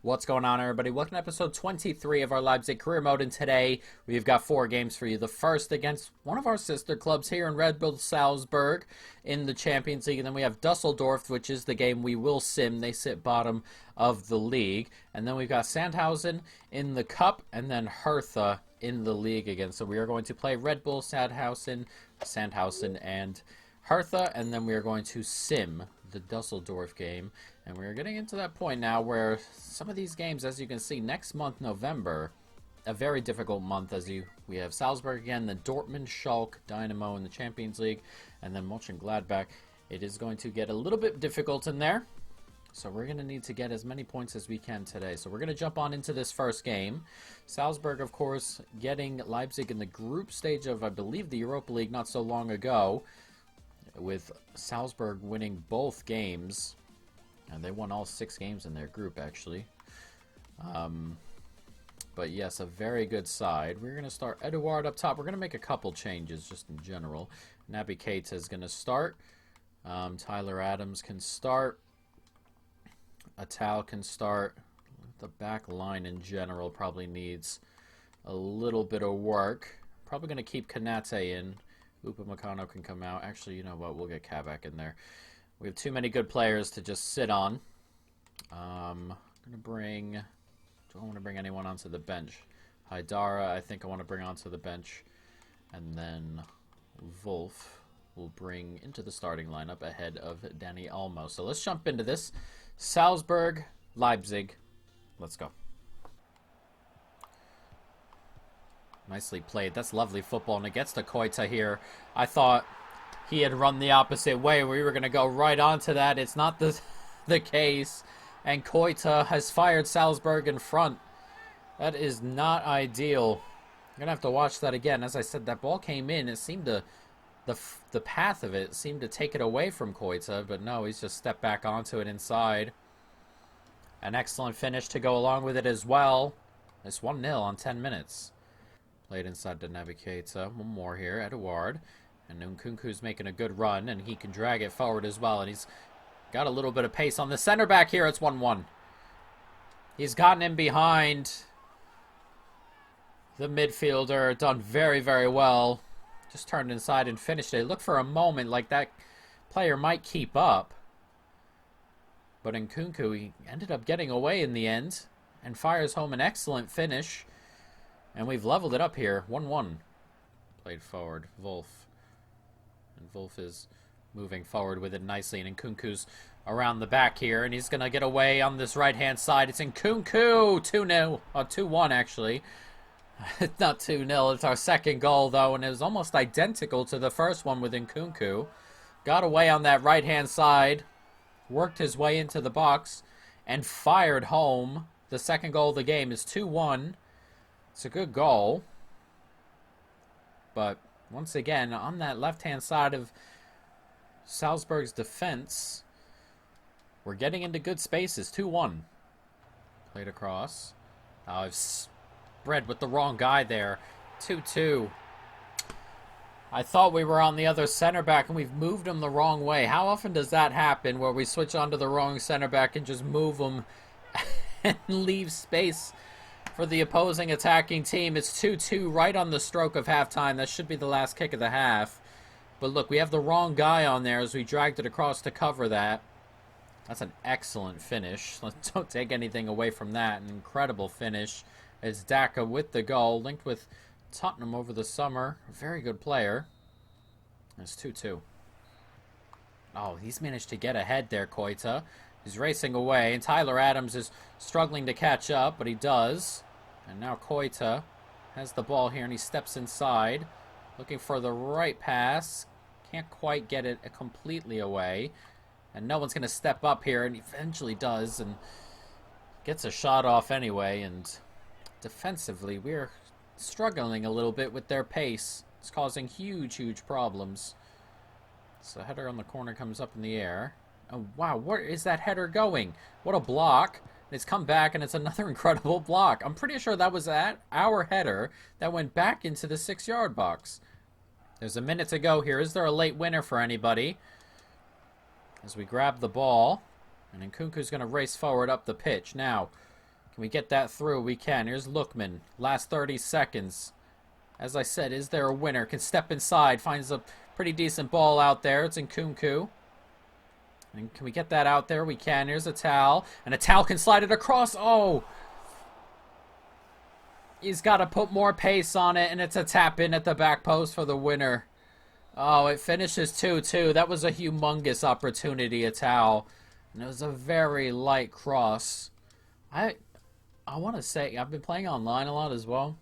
What's going on, everybody? Welcome to episode 23 of our Leipzig career mode, and today we've got 4 games for you. The first against one of our sister clubs here in Red Bull Salzburg in the Champions League, and then we have Dusseldorf, which is the game we will sim. They sit bottom of the league, and then we've got Sandhausen in the cup, and then Hertha in the league again. So we are going to play Red Bull, Sandhausen, and Hertha, and then we are going to sim the Dusseldorf game. And we're getting into that point now where some of these games, as you can see, next month, November, a very difficult month we have Salzburg again, then Dortmund, Schalke, Dynamo in the Champions League, and then Mönchengladbach. It is going to get a little bit difficult in there. So we're going to need to get as many points as we can today. So we're going to jump on into this first game. Salzburg, of course, getting Leipzig in the group stage of, I believe, the Europa League not so long ago, with Salzburg winning both games. And they won all 6 games in their group, actually. But yes, a very good side. We're going to start Eduard up top. We're going to make a couple changes just in general. Naby Keita is going to start. Tyler Adams can start. Atal can start. The back line in general probably needs a little bit of work. Probably going to keep Kanate in. Upamecano can come out. Actually, you know what? We'll get Kabak in there. We have too many good players to just sit on. I'm going to bring... Do I want to bring anyone onto the bench? Haidara, I think I want to bring onto the bench. And then Wolf will bring into the starting lineup ahead of Danny Olmo. So let's jump into this. Salzburg, Leipzig. Let's go. Nicely played. That's lovely football. And it gets to Keita here. I thought he had run the opposite way. We were going to go right onto that. It's not the case. And Keita has fired Salzburg in front. That is not ideal. I'm going to have to watch that again. As I said, that ball came in. It seemed to... The path of it seemed to take it away from Keita. But no, he's just stepped back onto it inside. An excellent finish to go along with it as well. It's 1-0 on 10 minutes. Played inside to Naby Keita. One more here. Eduard. And Nkunku's making a good run, and he can drag it forward as well. And he's got a little bit of pace on the center back here. It's 1-1. He's gotten in behind the midfielder. Done very, very well. Just turned inside and finished it. Look for a moment like that player might keep up. But Nkunku, he ended up getting away in the end and fires home an excellent finish. And we've leveled it up here. 1-1. Played forward. Wolf. And Wolf is moving forward with it nicely. And Nkunku's around the back here. And he's going to get away on this right-hand side. It's Nkunku. 2-0. 2-1, actually. It's not 2-0. It's our second goal, though. And it was almost identical to the first one with Nkunku. Got away on that right-hand side. Worked his way into the box. And fired home. The second goal of the game is 2-1. It's a good goal. But once again, on that left-hand side of Salzburg's defense, we're getting into good spaces. 2-1. Played across. I've spread with the wrong guy there. 2-2. I thought we were on the other center back and we've moved him the wrong way. How often does that happen where we switch onto the wrong center back and just move him and leave space for the opposing attacking team? It's 2-2 right on the stroke of halftime. That should be the last kick of the half. But look, we have the wrong guy on there as we dragged it across to cover that. That's an excellent finish. Don't take anything away from that. An incredible finish. It's Daka with the goal. Linked with Tottenham over the summer. A very good player. It's 2-2. Oh, he's managed to get ahead there, Keita. He's racing away, and Tyler Adams is struggling to catch up, but he does. And now Keita has the ball here, and he steps inside, looking for the right pass. Can't quite get it completely away. And no one's going to step up here, and he eventually does, and gets a shot off anyway. And defensively, we're struggling a little bit with their pace. It's causing huge, huge problems. So header on the corner comes up in the air. Oh, wow, where is that header going? What a block. It's come back, and it's another incredible block. I'm pretty sure that was our header that went back into the 6-yard box. There's a minute to go here. Is there a late winner for anybody? As we grab the ball, and Nkunku's going to race forward up the pitch. Now, Can we get that through? We can. Here's Lookman. Last 30 seconds. As I said, is there a winner? Can step inside. Finds a pretty decent ball out there. It's in Nkunku. And can we get that out there? We can. Here's a towel. And a towel can slide it across. Oh! He's got to put more pace on it. And it's a tap in at the back post for the winner. Oh, it finishes 2-2. That was a humongous opportunity, a towel. And it was a very light cross. I want to say, I've been playing online a lot as well.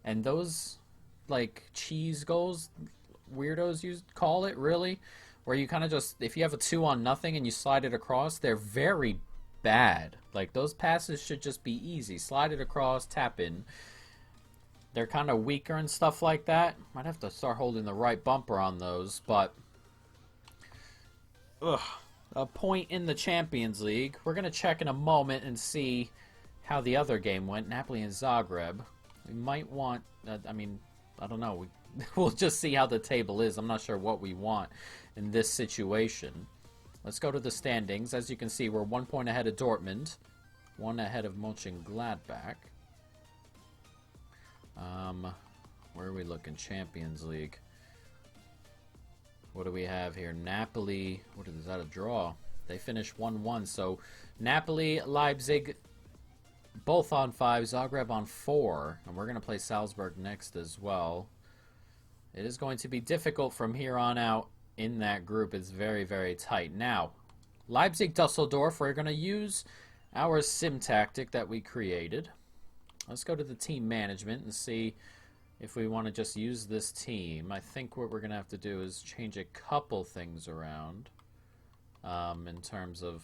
And those, like, cheese goals, weirdos call it, really, where you kind of just, if you have a 2-on-0 and you slide it across, they're very bad. Like, those passes should just be easy. Slide it across, tap in. They're kind of weaker and stuff like that. Might have to start holding the right bumper on those, but a point in the Champions League. We're going to check in a moment and see how the other game went, Napoli and Zagreb. We might want, I don't know. We'll just see how the table is. I'm not sure what we want in this situation. Let's go to the standings. As you can see, we're 1 point ahead of Dortmund, 1 ahead of Mönchengladbach. Where are we looking? Champions League. What do we have here? Napoli. What is that? A draw? They finished 1-1. So Napoli, Leipzig, both on 5. Zagreb on 4. And we're going to play Salzburg next as well. It is going to be difficult from here on out in that group. It's very, very tight. Now, Leipzig, Dusseldorf. We're going to use our sim tactic that we created. Let's go to the team management and see if we want to just use this team. I think what we're going to have to do is change a couple things around in terms of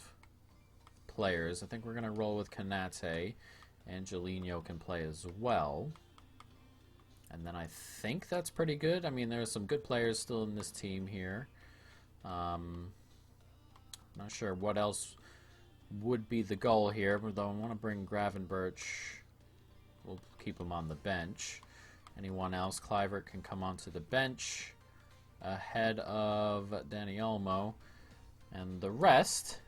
players. I think we're going to roll with Kanate. Angelino can play as well. And then I think that's pretty good. I mean, there are some good players still in this team here. Not sure what else would be the goal here, but though I want to bring Gravenberch. We'll keep him on the bench. Anyone else? Kluivert can come onto the bench ahead of Dani Olmo. And the rest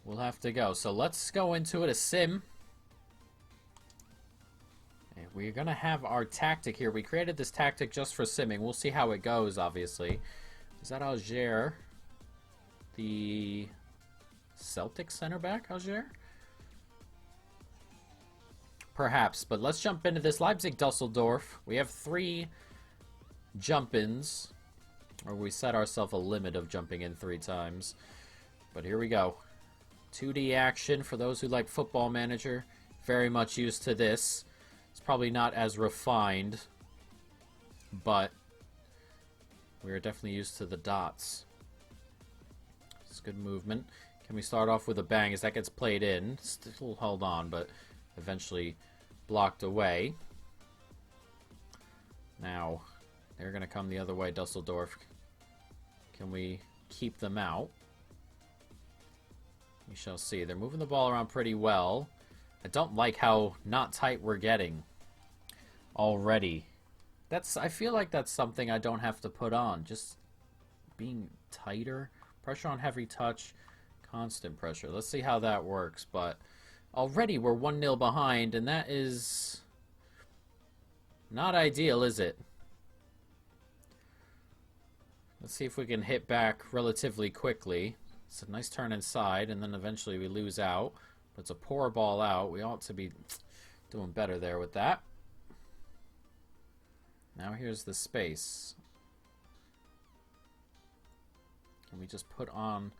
will have to go. So let's go into it. A sim. We're going to have our tactic here. We created this tactic just for simming. We'll see how it goes, obviously. Is that Algier? The Celtic center back, Algier? Perhaps, but let's jump into this. Leipzig, Dusseldorf. We have 3 jump-ins, or we set ourselves a limit of jumping in 3 times. But here we go. 2D action for those who like Football Manager. Very much used to this. It's probably not as refined, but we're definitely used to the dots. It's good movement. Can we start off with a bang as that gets played in? Still hold on, but eventually blocked away. Now, they're going to come the other way, Dusseldorf. Can we keep them out? We shall see. They're moving the ball around pretty well. I don't like how not tight we're getting already. I feel like that's something I don't have to put on. Just being tighter. Pressure on heavy touch. Constant pressure. Let's see how that works. But already we're 1-0 behind, and that is not ideal, is it? Let's see if we can hit back relatively quickly. It's a nice turn inside, and then eventually we lose out. But it's a poor ball out. We ought to be doing better there with that. Now here's the space. Can we just put on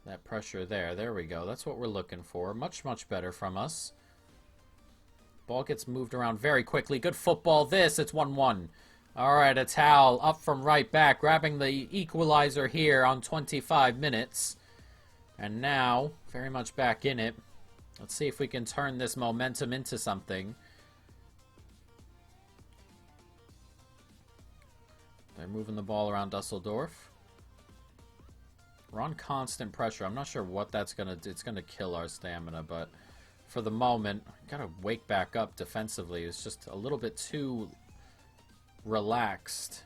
that pressure there? There we go. That's what we're looking for. Much, much better from us. Ball gets moved around very quickly. Good football. It's 1-1. All right, a towel up from right back, grabbing the equalizer here on 25 minutes. And now, very much back in it. Let's see if we can turn this momentum into something. They're moving the ball around Dusseldorf. We're on constant pressure. I'm not sure what that's going to do. It's going to kill our stamina, but for the moment, got to wake back up defensively. It's just a little bit too relaxed.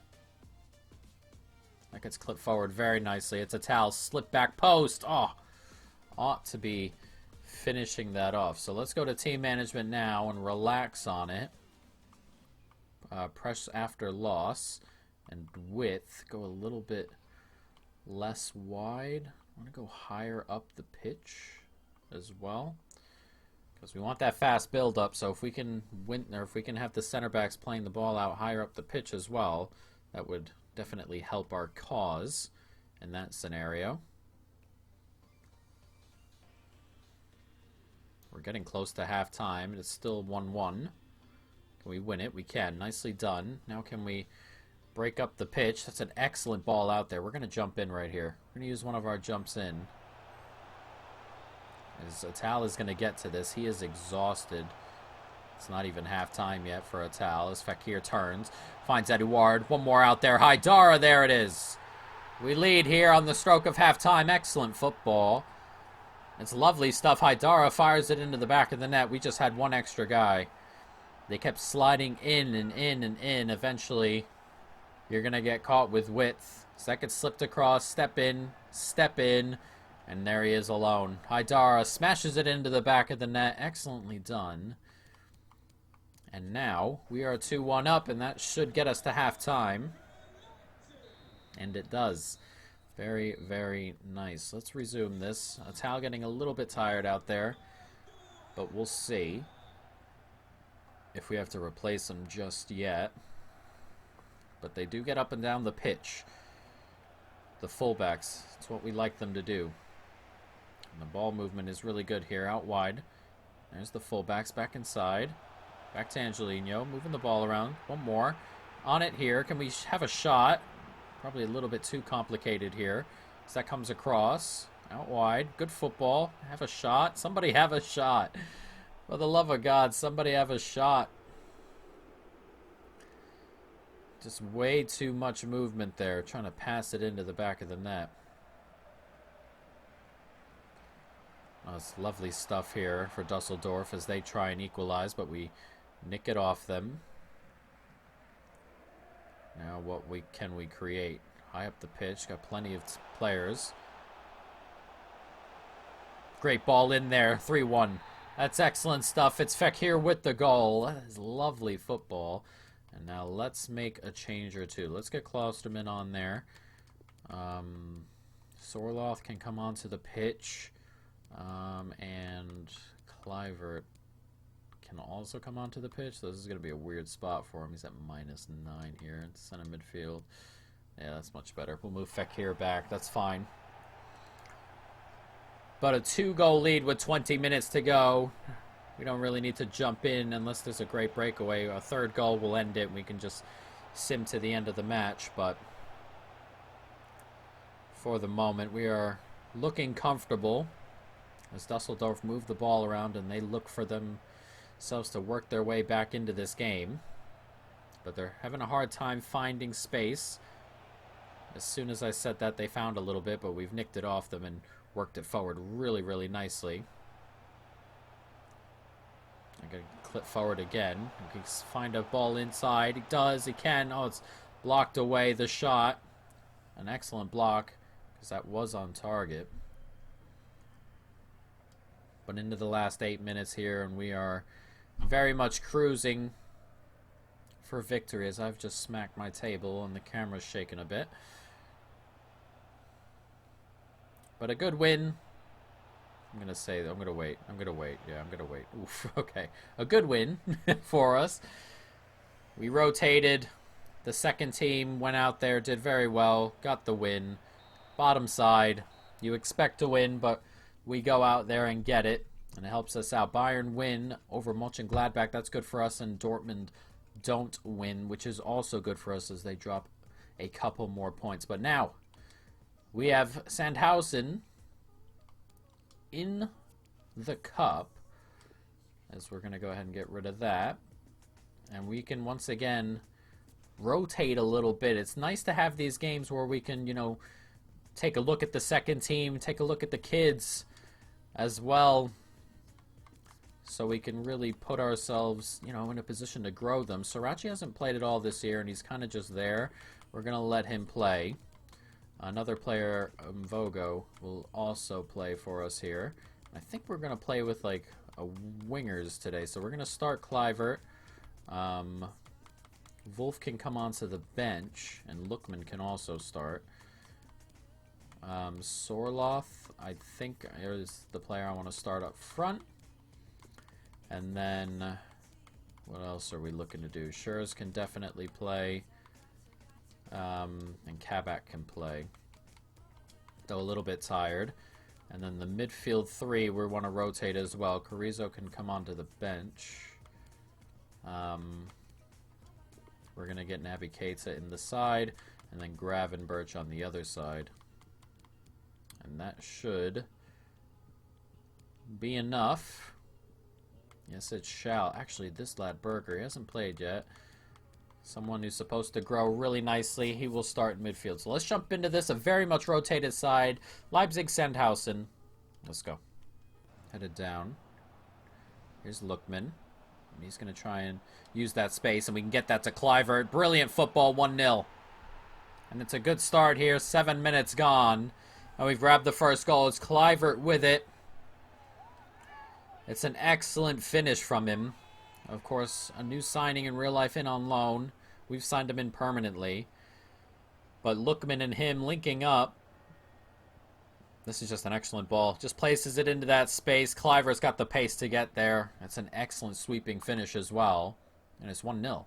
That gets clipped forward very nicely. It's a towel, slip back post. Oh, ought to be finishing that off. So let's go to team management now and relax on it. Press after loss. And width, go a little bit less wide. I want to go higher up the pitch as well. Because we want that fast build up, so if we can win, or if we can have the center backs playing the ball out higher up the pitch as well, that would definitely help our cause in that scenario. We're getting close to halftime. It's still 1-1. Can we win it? We can. Nicely done. Now can we break up the pitch? That's an excellent ball out there. We're going to jump in right here. We're going to use one of our jumps in. As Atal is going to get to this. He is exhausted. It's not even halftime yet for Atal. As Fekir turns. Finds Eduard. One more out there. Haidara. There it is. We lead here on the stroke of halftime. Excellent football. It's lovely stuff. Haidara fires it into the back of the net. We just had one extra guy. They kept sliding in and in and in. Eventually, you're going to get caught with width. Second slipped across. Step in. Step in. And there he is alone. Haidara smashes it into the back of the net. Excellently done. And now we are 2-1 up, and that should get us to halftime. And it does. Very, very nice. Let's resume this. Atal getting a little bit tired out there. But we'll see if we have to replace him just yet. But they do get up and down the pitch. The fullbacks. It's what we like them to do. And the ball movement is really good here, out wide. There's the fullbacks back inside. Back to Angelino, moving the ball around. One more. On it here. Can we have a shot? Probably a little bit too complicated here. As that comes across. Out wide. Good football. Have a shot. Somebody have a shot. For the love of God, somebody have a shot. Just way too much movement there. Trying to pass it into the back of the net. That's lovely stuff here for Dusseldorf as they try and equalize, but we nick it off them. Now what can we create? High up the pitch, got plenty of players. Great ball in there, 3-1. That's excellent stuff. It's Fekir with the goal. That is lovely football. And now let's make a change or two. Let's get Klosterman on there. Sorloth can come onto the pitch. And Clivert can also come onto the pitch. So this is going to be a weird spot for him. He's at -9 here in center midfield. Yeah, that's much better. We'll move Fekir back. That's fine. But a 2-goal lead with 20 minutes to go. We don't really need to jump in unless there's a great breakaway. A third goal will end it. We can just sim to the end of the match. But for the moment, we are looking comfortable as Dusseldorf move the ball around and they look for themselves to work their way back into this game. But they're having a hard time finding space. As soon as I said that, they found a little bit, but we've nicked it off them and worked it forward really, really nicely. I'm going to clip forward again. He can find a ball inside. He does. He can. Oh, it's blocked away. The shot. An excellent block because that was on target. But into the last 8 minutes here, and we are very much cruising for victory as I've just smacked my table and the camera's shaking a bit. But a good win. I'm going to say, I'm going to wait. Yeah, I'm going to wait. Oof, okay. A good win for us. We rotated. The second team went out there, did very well, got the win. Bottom side. You expect to win, but we go out there and get it, and it helps us out. Bayern win over Mönchengladbach. That's good for us, and Dortmund don't win, which is also good for us as they drop a couple more points. But now, we have Sandhausen in the cup, as we're going to go ahead and get rid of that. And we can once again rotate a little bit. It's nice to have these games where we can, you know, take a look at the second team, take a look at the kids as well, so we can really put ourselves, you know, in a position to grow them. Sriracha hasn't played at all this year, and he's kind of just there. We're going to let him play. Another player, Vogo, will also play for us here. I think we're going to play with, like, wingers today. So we're going to start Kluivert. Wolf can come onto the bench, and Lookman can also start. Sorloth, I think, is the player I want to start up front. And then, what else are we looking to do? Schurz can definitely play. And Kabak can play. Though a little bit tired. And then the midfield three, we want to rotate as well. Carrizo can come onto the bench. We're going to get Naby Keita in the side. And then Gravenberch on the other side. And that should be enough. Yes, it shall. Actually, this lad Berger, he hasn't played yet. Someone who's supposed to grow really nicely. He will start in midfield. So let's jump into this. A very much rotated side. Leipzig, Sandhausen. Let's go. Headed down. Here's Lookman. And he's going to try and use that space. And we can get that to Kluivert. Brilliant football. 1-0. And it's a good start here. 7 minutes gone. And we've grabbed the first goal. It's Kluivert with it. It's an excellent finish from him. Of course, a new signing in real life in on loan. We've signed him in permanently. But Lookman and him linking up. This is just an excellent ball. Just places it into that space. Kluivert's got the pace to get there. It's an excellent sweeping finish as well. And it's 1-0.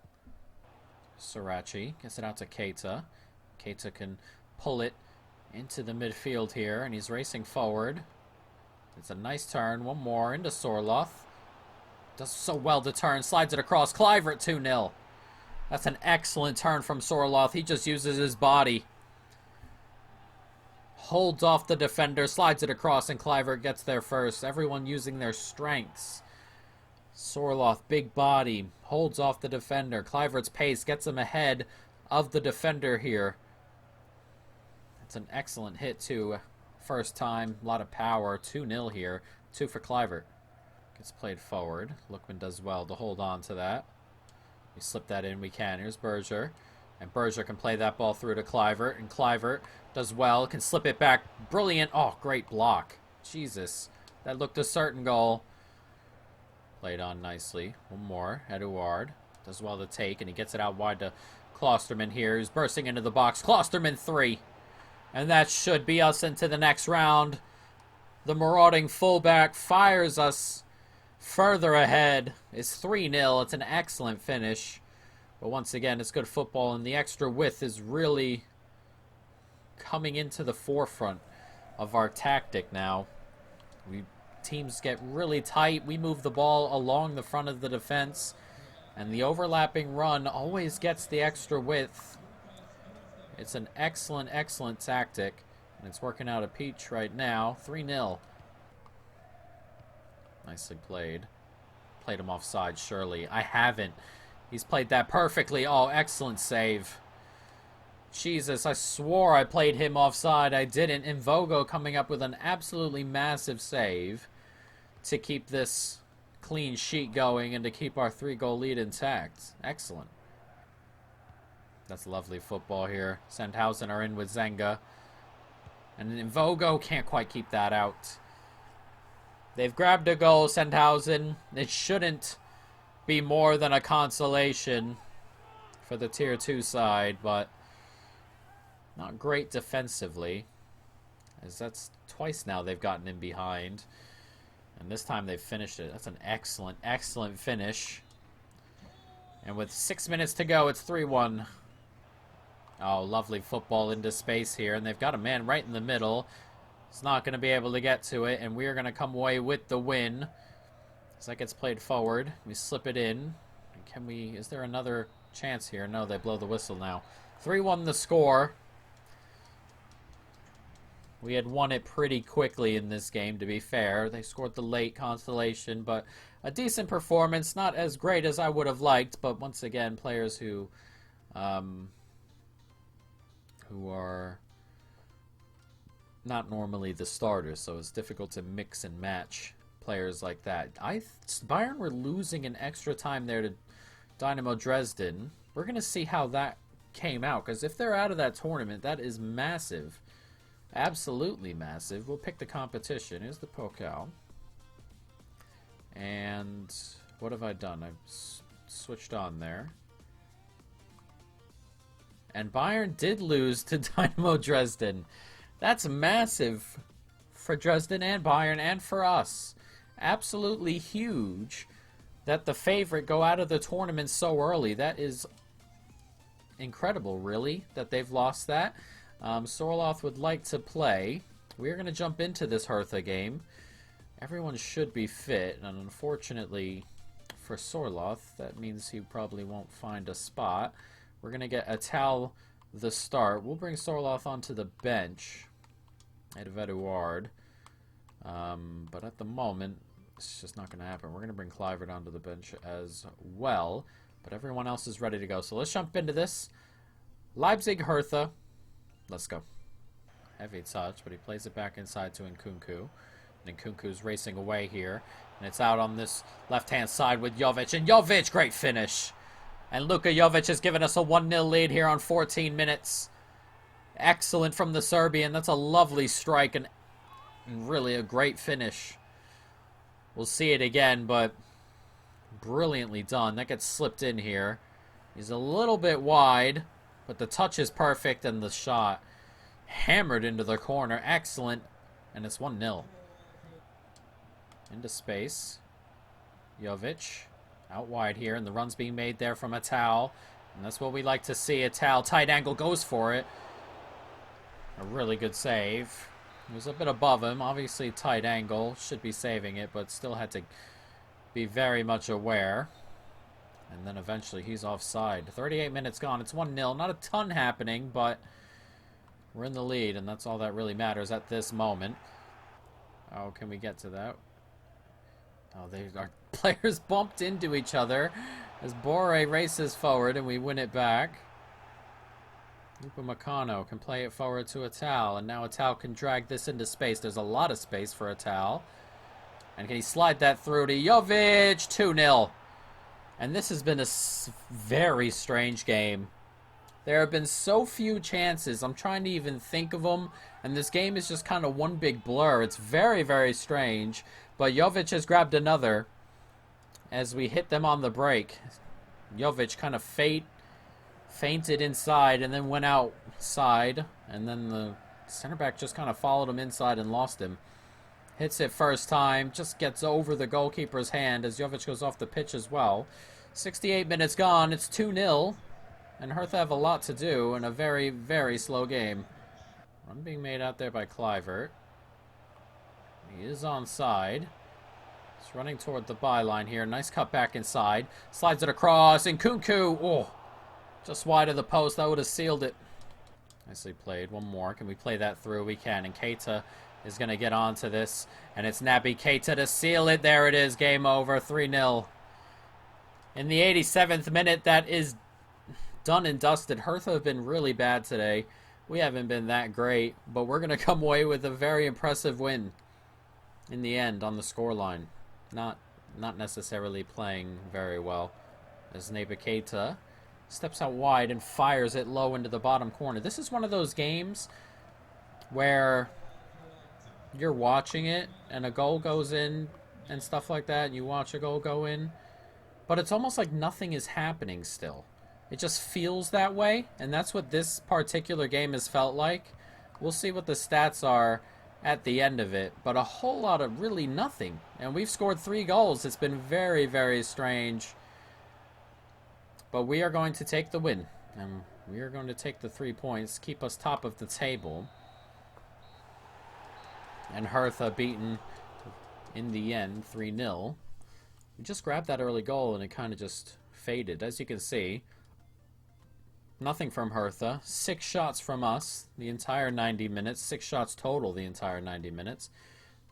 Sirachi gets it out to Keita. Keita can pull it into the midfield here. And he's racing forward. It's a nice turn. One more into Sorloth. Does so well to turn. Slides it across. Kluivert 2-0. That's an excellent turn from Sorloth. He just uses his body. Holds off the defender. Slides it across. And Kluivert gets there first. Everyone using their strengths. Sorloth, big body. Holds off the defender. Kluivert's pace gets him ahead of the defender here. It's an excellent hit too. First time. A lot of power. 2-0 here. 2 for Kluivert. Gets played forward. Lookman does well to hold on to that. We slip that in. We can. Here's Berger. And Berger can play that ball through to Kluivert. And Kluivert does well. Can slip it back. Brilliant. Oh, great block. Jesus. That looked a certain goal. Played on nicely. One more. Eduard. Does well to take. And he gets it out wide to Klosterman here. He's bursting into the box. Klosterman 3. And that should be us into the next round. The marauding fullback fires us further ahead. It's 3-0. It's an excellent finish. But once again, it's good football. And the extra width is really coming into the forefront of our tactic now. Teams get really tight. We move the ball along the front of the defense. And the overlapping run always gets the extra width. It's an excellent, excellent tactic. And it's working out a peach right now. 3-0. Nicely played. Played him offside, surely. I haven't. He's played that perfectly. Oh, excellent save. Jesus, I swore I played him offside. I didn't. Invogo coming up with an absolutely massive save to keep this clean sheet going and to keep our 3-goal lead intact. Excellent. That's lovely football here. Sandhausen are in with Zenga. And Invogo can't quite keep that out. They've grabbed a goal, Sandhausen. It shouldn't be more than a consolation for the Tier 2 side, but not great defensively. As that's twice now they've gotten in behind. And this time they've finished it. That's an excellent, excellent finish. And with 6 minutes to go, it's 3-1. Oh, lovely football into space here. And they've got a man right in the middle. He's not going to be able to get to it. And we're going to come away with the win. As that gets played forward. We slip it in. Can we... Is there another chance here? No, they blow the whistle now. 3-1 the score. We had won it pretty quickly in this game, to be fair. They scored the late consolation, but a decent performance. Not as great as I would have liked, but once again, players who are not normally the starters, so it's difficult to mix and match players like that. Bayern were losing in extra time there to Dynamo Dresden. We're going to see how that came out, because if they're out of that tournament, that is massive. Absolutely massive. We'll pick the competition. Here's the Pokal. And what have I done? I've switched on there. And Bayern did lose to Dynamo Dresden. That's massive for Dresden and Bayern and for us. Absolutely huge that the favorite go out of the tournament so early. That is incredible, really, that they've lost that. Sorloth would like to play. We're going to jump into this Hertha game. Everyone should be fit, and unfortunately for Sorloth, that means he probably won't find a spot. We're going to get Atal the start. We'll bring Sorloth onto the bench at Eduard. But at the moment, it's just not going to happen. We're going to bring Clivert onto the bench as well. But everyone else is ready to go. So let's jump into this. Leipzig, Hertha. Let's go. Heavy touch, but he plays it back inside to Nkunku. And Nkunku's racing away here. And it's out on this left-hand side with Jovic. And Jovic, great finish. And Luka Jovic has given us a 1-0 lead here on 14 minutes. Excellent from the Serbian. That's a lovely strike and really a great finish. We'll see it again, but brilliantly done. That gets slipped in here. He's a little bit wide, but the touch is perfect and the shot hammered into the corner. Excellent. And it's 1-0. Into space. Jovic out wide here, and the run's being made there from Atal. And that's what we like to see. Atal, tight angle, goes for it. A really good save. It was a bit above him. Obviously, tight angle. Should be saving it, but still had to be very much aware. And then eventually he's offside. 38 minutes gone. It's 1-0. Not a ton happening, but we're in the lead, and that's all that really matters at this moment. Oh, can we get to that? Oh, our players bumped into each other as Borre races forward, and we win it back. Upamecano can play it forward to Atal, and now Atal can drag this into space. There's a lot of space for Atal. And can he slide that through to Jovic? 2-0. And this has been a very strange game. There have been so few chances. I'm trying to even think of them. And this game is just kind of one big blur. It's very, very strange. But Jovic has grabbed another as we hit them on the break. Jovic kind of fainted inside and then went outside. And then the center back just kind of followed him inside and lost him. Hits it first time. Just gets over the goalkeeper's hand as Jovic goes off the pitch as well. 68 minutes gone. It's 2-0. And Hertha have a lot to do in a very, very slow game. Run being made out there by Clivert. He is onside. He's running toward the byline here. Nice cut back inside. Slides it across. And Nkunku. Oh, just wide of the post. That would have sealed it. Nicely played. One more. Can we play that through? We can. And Keita is going to get onto this. And it's Naby Keita to seal it. There it is. Game over. 3-0. In the 87th minute, that is done and dusted. Hertha have been really bad today. We haven't been that great, but we're going to come away with a very impressive win in the end on the scoreline. Not necessarily playing very well. As Naby Keita steps out wide and fires it low into the bottom corner. This is one of those games where you're watching it and a goal goes in and stuff like that, and you watch a goal go in, but it's almost like nothing is happening still. It just feels that way, and that's what this particular game has felt like. We'll see what the stats are at the end of it, but a whole lot of really nothing. And we've scored 3 goals. It's been very, very strange. But we are going to take the win, and we are going to take the 3 points, keep us top of the table. And Hertha beaten in the end 3-0. We just grabbed that early goal, and it kind of just faded. As you can see, nothing from Hertha. 6 shots from us the entire 90 minutes. 6 shots total the entire 90 minutes.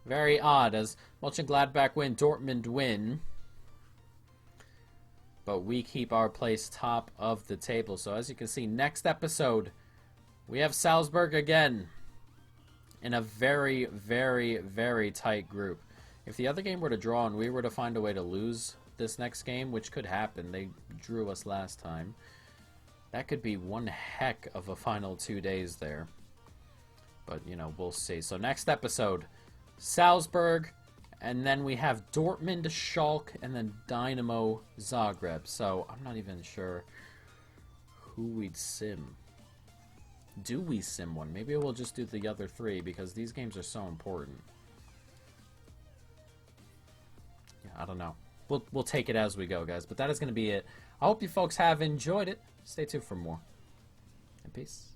Very odd as Mönchengladbach win, Dortmund win. But we keep our place top of the table. So as you can see, next episode, we have Salzburg again in a very, very, very tight group. If the other game were to draw and we were to find a way to lose this next game, which could happen, they drew us last time, that could be one heck of a final 2 days there. But, you know, we'll see. So next episode, Salzburg And then we have Dortmund, Schalke, and then Dynamo Zagreb. So I'm not even sure who we'd sim. Do we sim one? Maybe we'll just do the other three because these games are so important. Yeah, I don't know. We'll take it as we go, guys. But that is going to be it. I hope you folks have enjoyed it. Stay tuned for more. And peace.